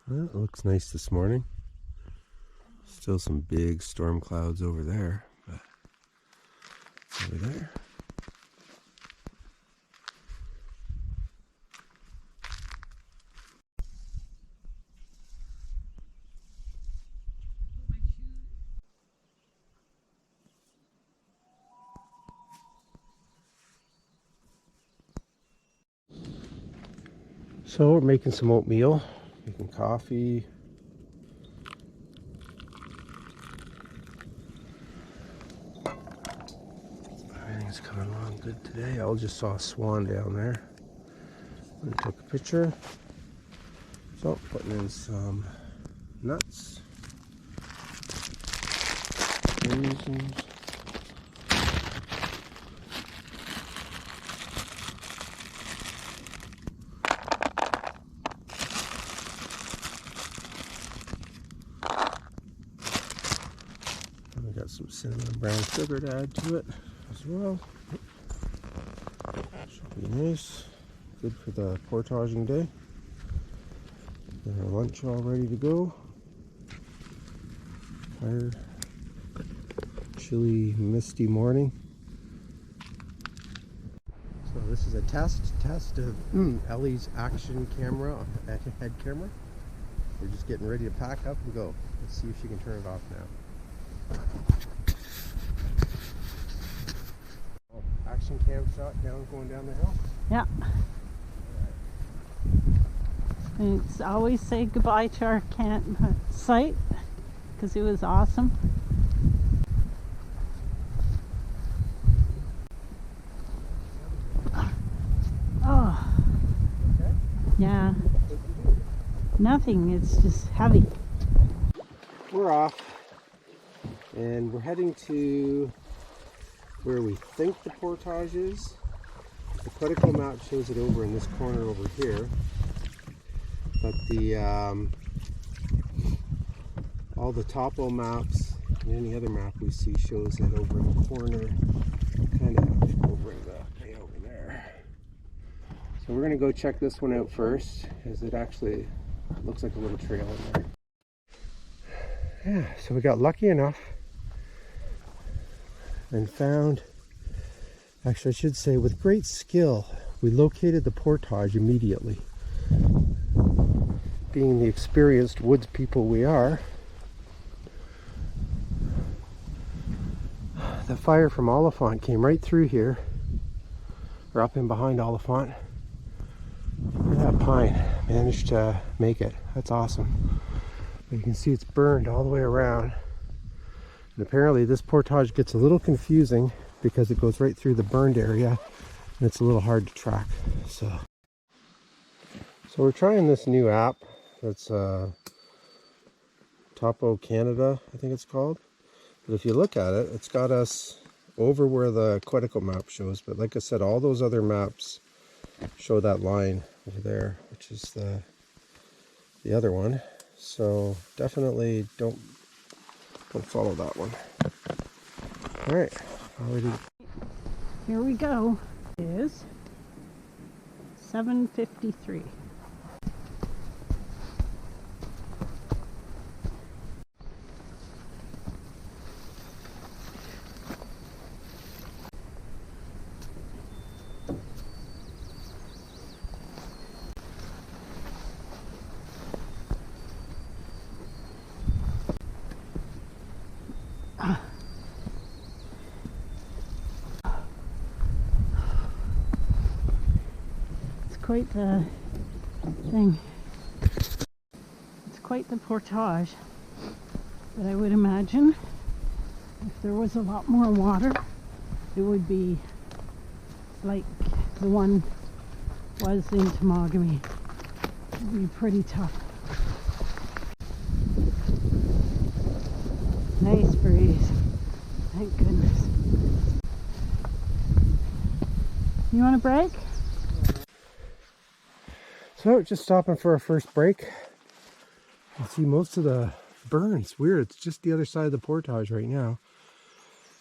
Well, it looks nice this morning. Still some big storm clouds over there, but over there. So we're making some oatmeal, making coffee. Everything's coming along good today. I just saw a swan down there. I took a picture. So putting in some nuts, raisins. We got some cinnamon brown sugar to add to it as well. Should be nice. Good for the portaging day. Got our lunch all ready to go. Tired, chilly, misty morning. So this is a test of Ellie's action camera, head camera. We're just getting ready to pack up and go. Let's see if she can turn it off now. Oh, action cam shot going down the hill. Yeah. And always say goodbye to our site because it was awesome. Oh. Okay. Yeah. Nothing. It's just heavy. We're off, and we're heading to where we think the portage is. The Quetico map shows it over in this corner over here, but the all the topo maps and any other map we see shows it over in the corner, kind of over in the way over there. So we're gonna go check this one out first, as it actually looks like a little trail in there. Yeah, so we got lucky enough and found, actually I should say with great skill, we located the portage immediately. Being the experienced woods people we are, the fire from Oliphant came right through here, or up in behind Oliphant. That pine managed to make it. That's awesome. But you can see it's burned all the way around. And apparently this portage gets a little confusing because it goes right through the burned area and it's a little hard to track. So we're trying this new app that's Topo Canada, I think it's called. But if you look at it, it's got us over where the Quetico map shows. But like I said, all those other maps show that line over there, which is the other one. So definitely don't follow that one. All right, already. Here we go. It is 7:53. Quite the thing. It's quite the portage. But I would imagine if there was a lot more water, it would be like the one was in Temagami. It would be pretty tough. Nice breeze. Thank goodness. You want a break? So just stopping for our first break. You see most of the burns. Weird, it's just the other side of the portage right now.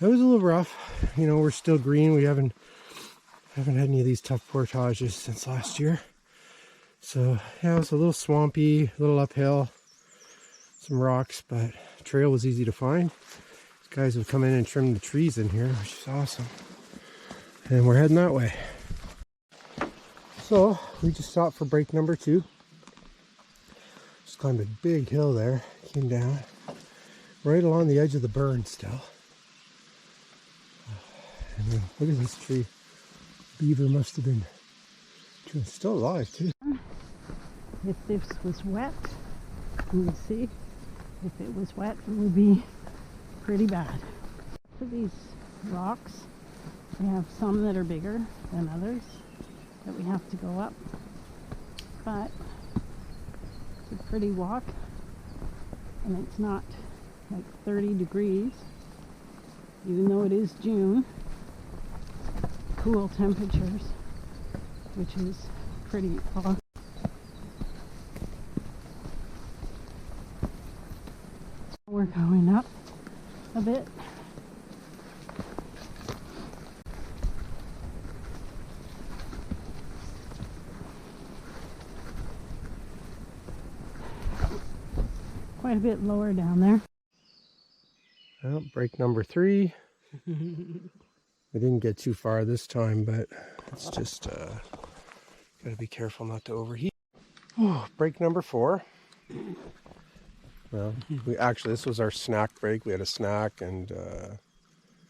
It was a little rough. You know, we're still green. We haven't had any of these tough portages since last year. So yeah, it was a little swampy, a little uphill, some rocks, but the trail was easy to find. These guys would come in and trim the trees in here, which is awesome. And we're heading that way. So we just stopped for break number 2. Just climbed a big hill there, came down right along the edge of the burn still. And then look at this tree. Beaver must have been still alive too. If this was wet, you would see, if it was wet, it would be pretty bad. For these rocks, we have some that are bigger than others that we have to go up, but it's a pretty walk, and it's not like 30 degrees, even though it is June. Cool temperatures, which is pretty awesome. We're going up a bit. Quite a bit lower down there. Well, break number 3. We didn't get too far this time, but it's just gotta be careful not to overheat. Oh, break number 4. Well, this was our snack break. We had a snack and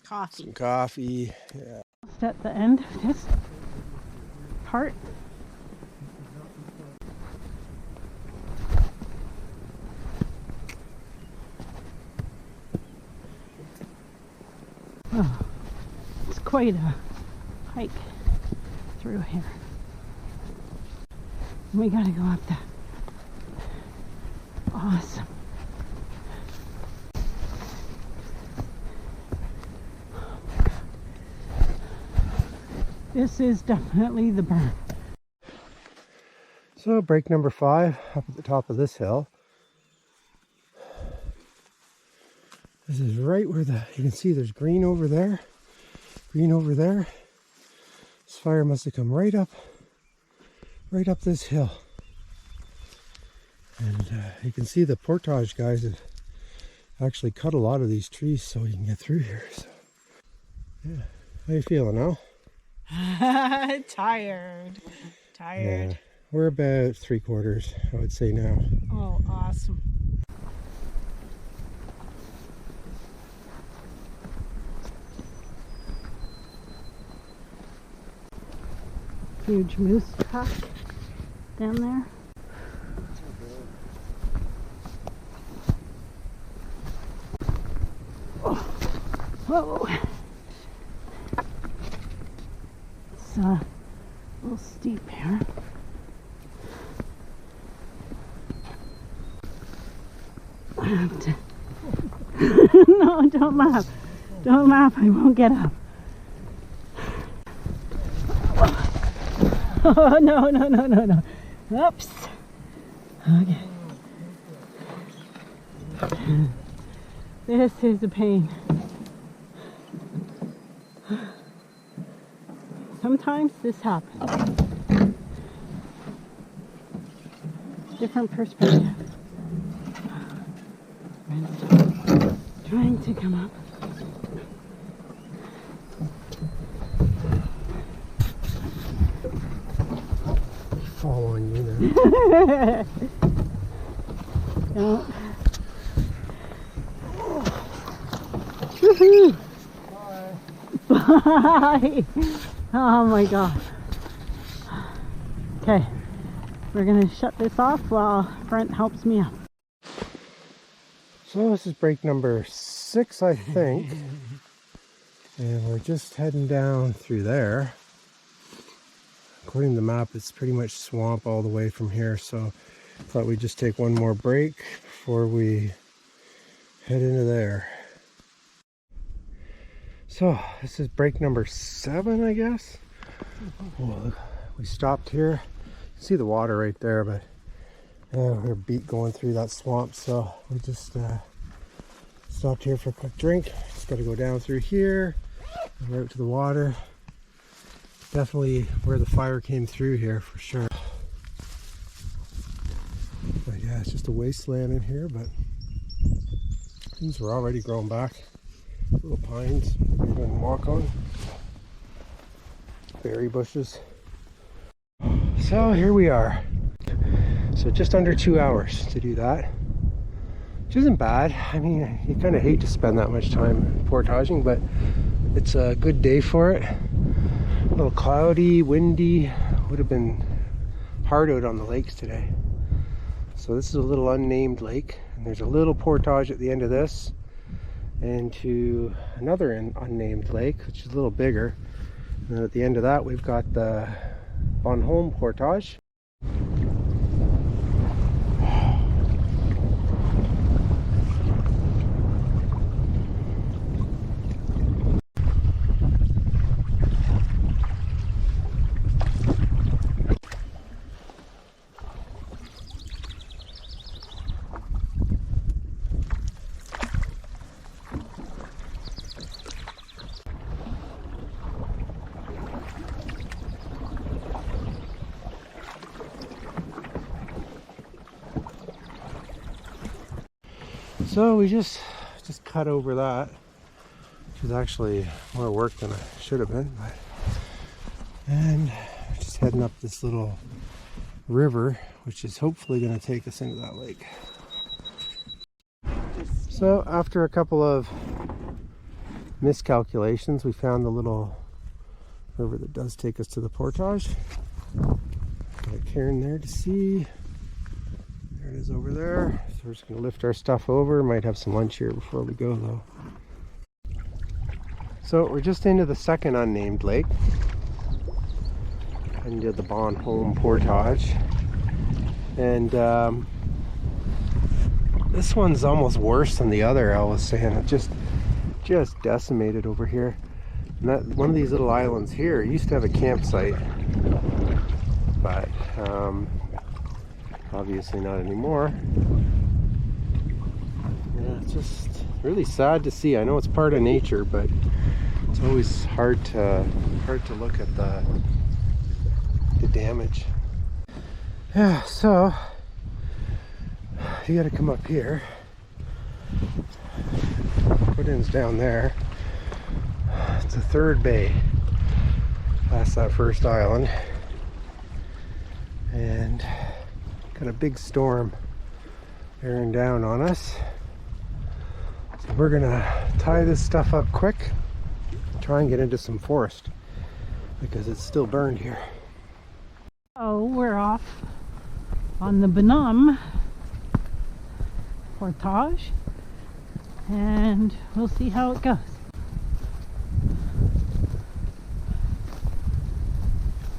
Coffee. some coffee. Yeah. Just at the end of this part. Oh, it's quite a hike through here. We gotta go up that. Awesome. This is definitely the burn. So break number 5 up at the top of this hill. This is right where you can see there's green over there. Green over there. This fire must have come right up this hill. And you can see the portage guys have actually cut a lot of these trees so you can get through here. So yeah, how you feeling now? Tired. Yeah, we're about 3/4, I would say now. Oh, awesome. Huge moose track down there. Oh. Whoa. It's a little steep here. No, don't laugh. Don't laugh, I won't get up. Oh, no. Oops. Okay. This is a pain. Sometimes this happens. Different perspective. Trying to come up. Fall on you there. Don't. Woohoo! Bye! Oh my god. Okay, we're gonna shut this off while Brent helps me up. So this is break number 6, I think. And we're just heading down through there. According to the map, it's pretty much swamp all the way from here, so I thought we'd just take one more break before we head into there. So this is break number 7, I guess. Oh, look, we stopped here. You can see the water right there, but we're beat going through that swamp, so we just stopped here for a quick drink. Just got to go down through here, right to the water. Definitely where the fire came through here for sure. just a wasteland in here, but things were already growing back. Little pines you can walk on. Berry bushes. So here we are. So just under 2 hours to do that, which isn't bad. I mean, you kind of hate to spend that much time portaging, but it's a good day for it. A little cloudy, windy. Would have been hard out on the lakes today. So this is a little unnamed lake, and there's a little portage at the end of this, and to another unnamed lake, which is a little bigger. And then at the end of that, we've got the Bonhomme Portage. So we just cut over that, which is actually more work than I should have been, but, and just heading up this little river, which is hopefully going to take us into that lake. So after a couple of miscalculations, we found the little river that does take us to the portage. Got Karen there to see. There it is over there. So we're just going to lift our stuff over. Might have some lunch here before we go though. So we're just into the second unnamed lake. Into the Bonhomme Portage. And this one's almost worse than the other, I was saying. It just decimated over here. And that one of these little islands here used to have a campsite. But obviously not anymore. Yeah, it's just really sad to see. I know it's part of nature, but it's always hard to look at the damage. Yeah, so you got to come up here. Put-in's down there. It's the third bay past that first island, and got a big storm bearing down on us. So we're gonna tie this stuff up quick, try and get into some forest because it's still burned here. Oh, we're off on the Bonhomme Portage, and we'll see how it goes.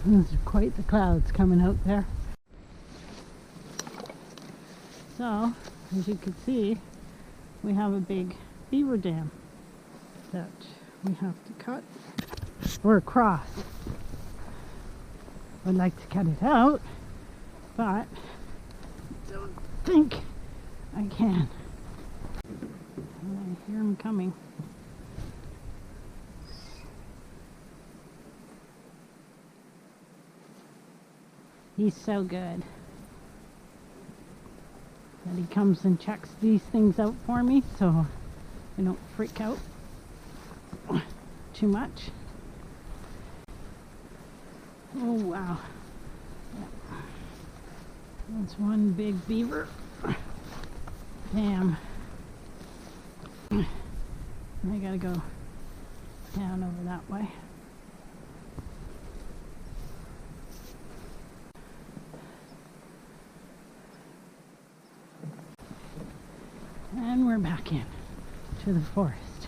Those are quite the clouds coming out there. So, as you can see, we have a big beaver dam that we have to cut or cross. I'd like to cut it out, but I don't think I can. I hear him coming. He's so good that he comes and checks these things out for me so I don't freak out too much. Oh wow. That's one big beaver. Damn. I gotta go down over that way. And we're back in to the forest.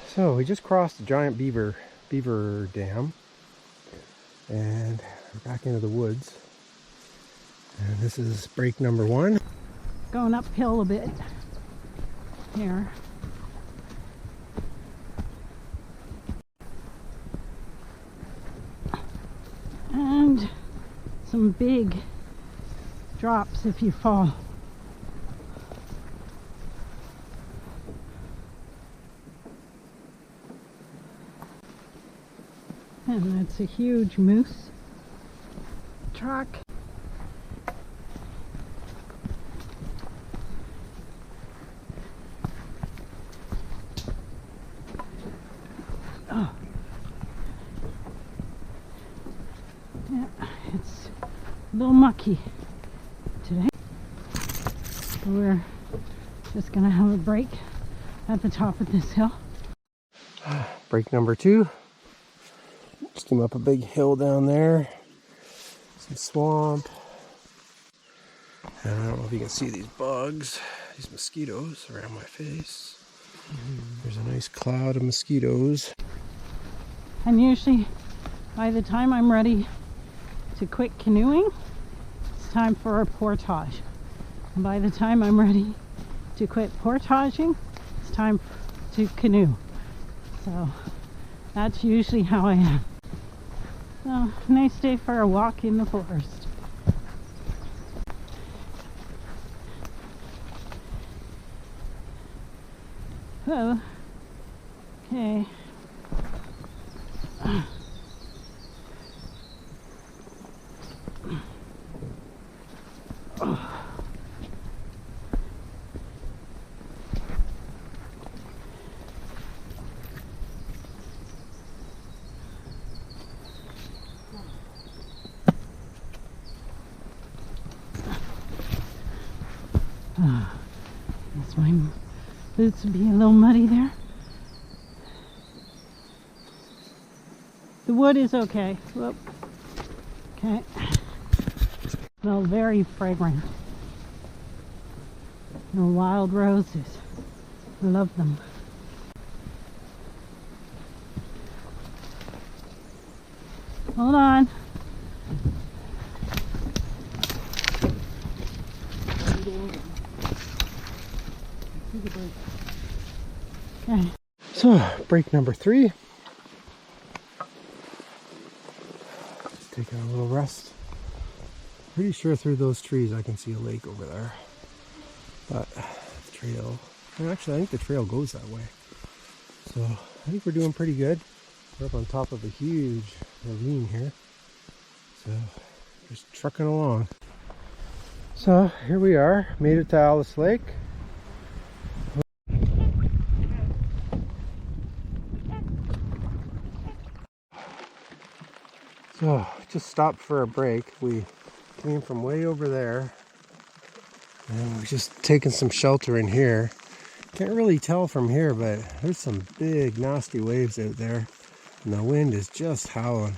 So we just crossed the giant beaver dam, and we're back into the woods. And this is break number 1. Going uphill a bit here. And some big drops if you fall. And that's a huge moose track. Yeah, it's a little mucky today. So we're just gonna have a break at the top of this hill. Break number 2. Just came up a big hill down there. Some swamp. And I don't know if you can see these bugs, these mosquitoes around my face. There's a nice cloud of mosquitoes. And usually by the time I'm ready to quit canoeing, it's time for a portage. And by the time I'm ready to quit portaging, it's time to canoe. So that's usually how I am. So nice day for a walk in the forest. Oh, okay. That's my boots would be a little muddy there. The wood is okay. Whoop. Okay. Smell very fragrant. They're wild roses. I love them. Hold on. Okay. So, break number 3. Just taking a little rest. Pretty sure through those trees I can see a lake over there. But the trail, and actually I think the trail goes that way. So I think we're doing pretty good. We're up on top of a huge ravine here. So just trucking along. So here we are, made it to Alice Lake. So just stopped for a break. We came from way over there and we're just taking some shelter in here. Can't really tell from here, but there's some big nasty waves out there and the wind is just howling.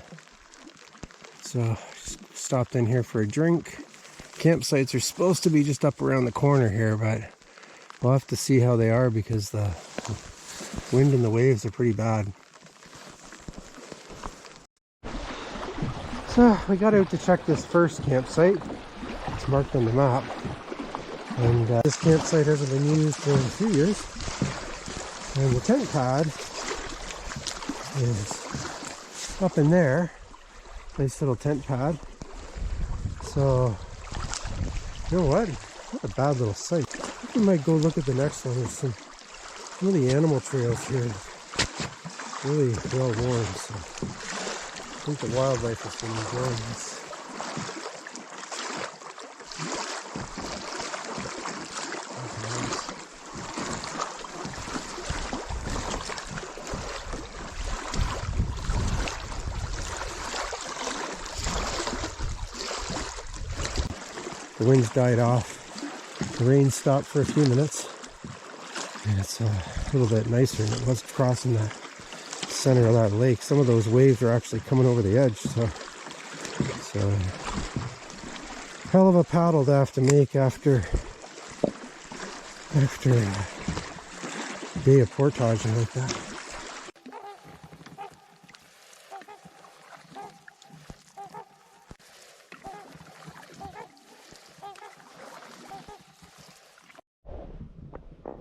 So just stopped in here for a drink. Campsites are supposed to be just up around the corner here, but we'll have to see how they are because the wind and the waves are pretty bad. So we got out to check this first campsite. It's marked on the map. And this campsite hasn't been used in a few years. And the tent pad is up in there. Nice little tent pad. So, you know what? Not a bad little site. I think we might go look at the next one. There's some really animal trails here. Really well worn. So I think the wildlife has been enjoying this. The wind's died off. The rain stopped for a few minutes. And it's a little bit nicer than it was crossing the center of that lake. Some of those waves are actually coming over the edge. So it's a hell of a paddle to have to make after a day of portaging like that.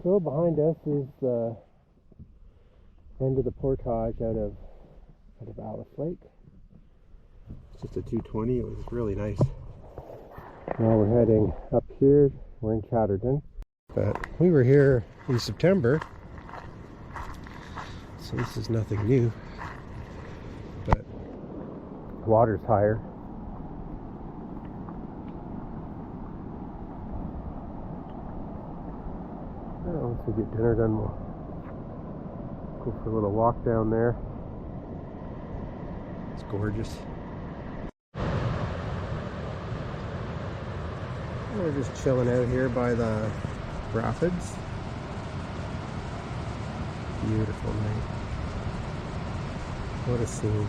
So behind us is the end of the portage out of Alice Lake. It's just a 220. It was really nice. Now we're heading up here. We're in Chatterton, but we were here in September, so this is nothing new. But water's higher. Once we get dinner done, we'll go for a little walk down there. It's gorgeous. We're just chilling out here by the rapids. Beautiful night. What a scene.